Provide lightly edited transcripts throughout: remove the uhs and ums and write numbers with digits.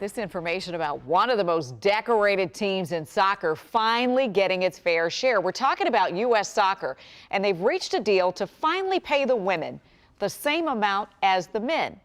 This information about one of the most decorated teams in soccer finally getting its fair share. We're talking about U.S. Soccer, and they've reached a deal to finally pay the women the same amount as the men.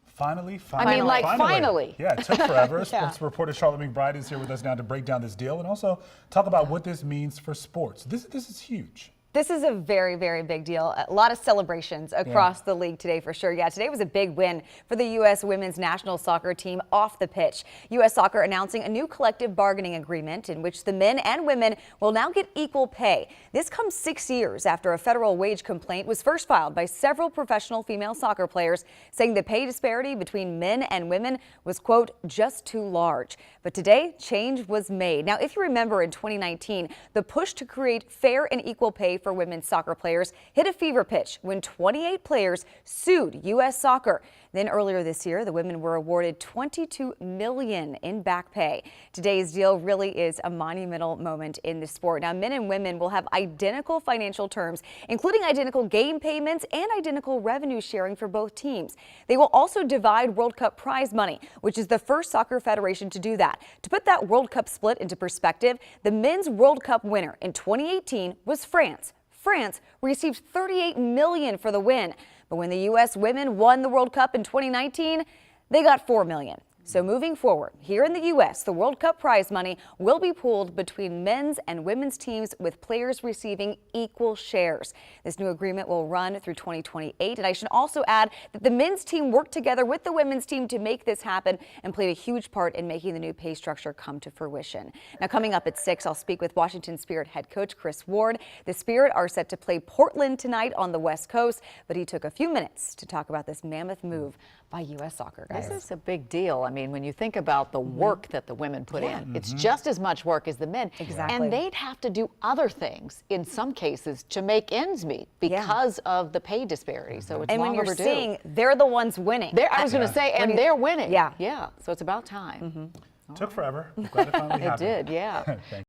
Finally. Finally. Yeah, it took forever. Sports reporter Charlotte McBride is here with us now to break down this deal and also talk about what this means for sports. This is huge. This is a very, very big deal. A lot of celebrations across the league today for sure. Yeah, today was a big win for the U.S. women's national soccer team off the pitch. U.S. Soccer announcing a new collective bargaining agreement in which the men and women will now get equal pay. This comes 6 years after a federal wage complaint was first filed by several professional female soccer players saying the pay disparity between men and women was, quote, just too large. But today, change was made. Now, if you remember in 2019, the push to create fair and equal pay for women's soccer players hit a fever pitch when 28 players sued U.S. Soccer. Then earlier this year, the women were awarded $22 million in back pay. Today's deal really is a monumental moment in the sport. Now, men and women will have identical financial terms, including identical game payments and identical revenue sharing for both teams. They will also divide World Cup prize money, which is the first soccer federation to do that. To put that World Cup split into perspective, the men's World Cup winner in 2018 was France. France received $38 million for the win. But when the U.S. women won the World Cup in 2019, they got $4 million. So moving forward, here in the U.S., the World Cup prize money will be pooled between men's and women's teams with players receiving equal shares. This new agreement will run through 2028. And I should also add that the men's team worked together with the women's team to make this happen and played a huge part in making the new pay structure come to fruition. Now, coming up at 6, I'll speak with Washington Spirit head coach Chris Ward. The Spirit are set to play Portland tonight on the West Coast, but he took a few minutes to talk about this mammoth move by U.S. Soccer. This is a big deal. I mean, when you think about the work that the women put in, it's just as much work as the men. Exactly. And they'd have to do other things in some cases to make ends meet because of the pay disparity. So it's and long when you're overdue. seeing they're the ones winning. I was going to say, and they're winning. Yeah. Yeah. So it's about time. Took forever. I'm glad it finally happened. It did, yeah. Thank you.